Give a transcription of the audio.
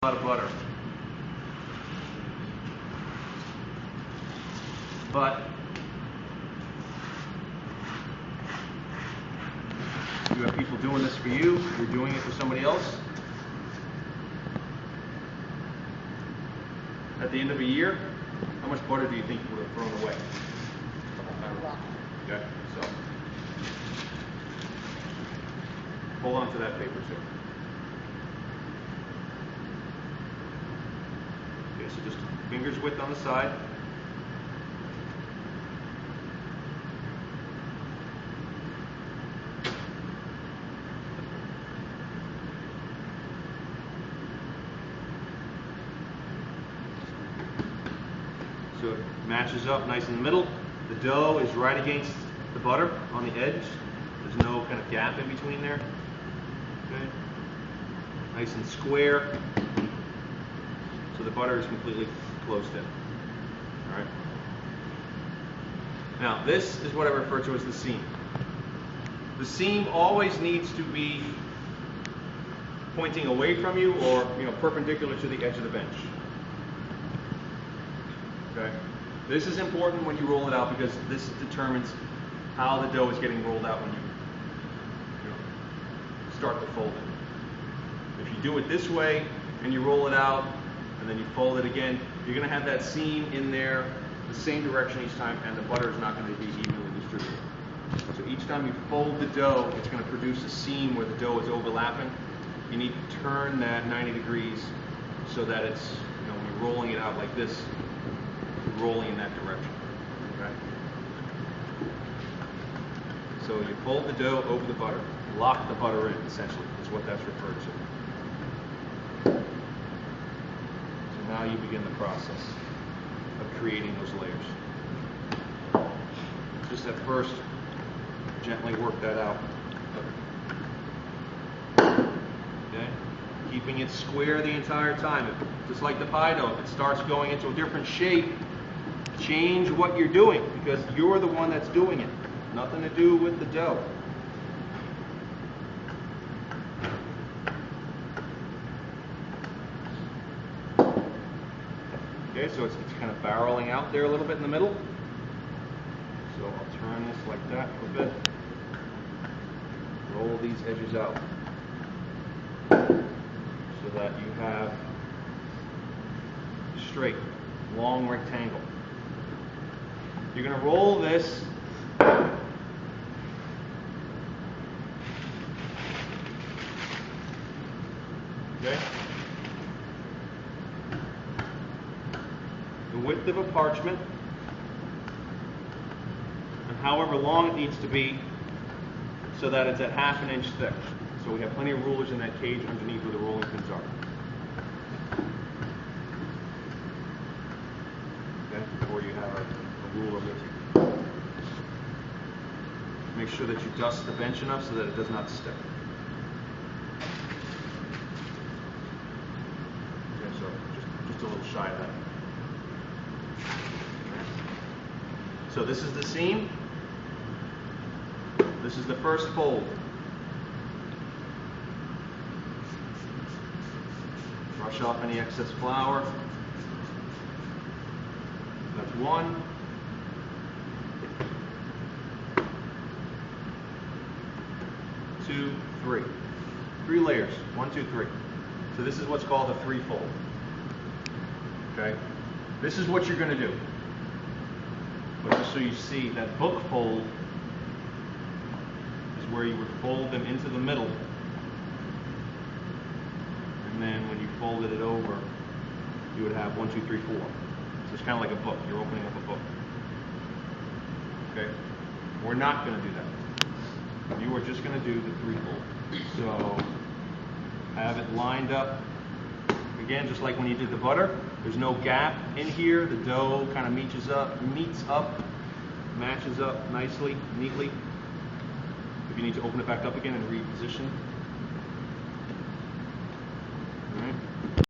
lot of butter. But you have people doing this for you, you're doing it for somebody else. At the end of a year, how much butter do you think you would have thrown away? Okay, so hold on to that paper too. Okay, so just fingers width on the side. So it matches up nice in the middle. The dough is right against the butter on the edge. There's no kind of gap in between there. Okay. Nice and square. So the butter is completely closed in. All right. Now this is what I refer to as the seam. The seam always needs to be pointing away from you, or perpendicular to the edge of the bench. Okay. This is important when you roll it out, because this determines how the dough is getting rolled out when you start to fold it. If you do it this way and you roll it out and then you fold it again, you're going to have that seam in there the same direction each time, and the butter is not going to be evenly distributed. So each time you fold the dough, it's going to produce a seam where the dough is overlapping. You need to turn that 90 degrees so that it's, when you're rolling it out like this, you're rolling in that direction. Okay? So you fold the dough over the butter, lock the butter in, essentially, is what that's referred to. So now you begin the process of creating those layers. Just at first, gently work that out. Okay? Keeping it square the entire time. Just like the pie dough, if it starts going into a different shape, change what you're doing, because you're the one that's doing it. Nothing to do with the dough. Okay, so it's kind of barreling out there a little bit in the middle. So I'll turn this like that a bit. Roll these edges out so that you have a straight, long rectangle. You're going to roll this the width of a parchment, and however long it needs to be, so that it's at ½ inch thick. So we have plenty of rulers in that cage underneath where the rolling pins are. Okay, or you have a ruler with you. Make sure that you dust the bench enough so that it does not stick. Okay, so just a little shy of that. So this is the seam. This is the first fold. Brush off any excess flour. That's one. Two, three. 3 layers. 1, 2, 3. So this is what's called a 3-fold. Okay? This is what you're going to do. But just so you see, that book fold is where you would fold them into the middle, and then when you folded it over, you would have 1, 2, 3, 4. So it's kind of like a book. You're opening up a book. Okay? We're not going to do that. You are just going to do the 3-fold. So have it lined up. Again, just like when you did the butter, there's no gap in here. The dough kind of meets up, matches up nicely, neatly. If you need to open it back up again and reposition,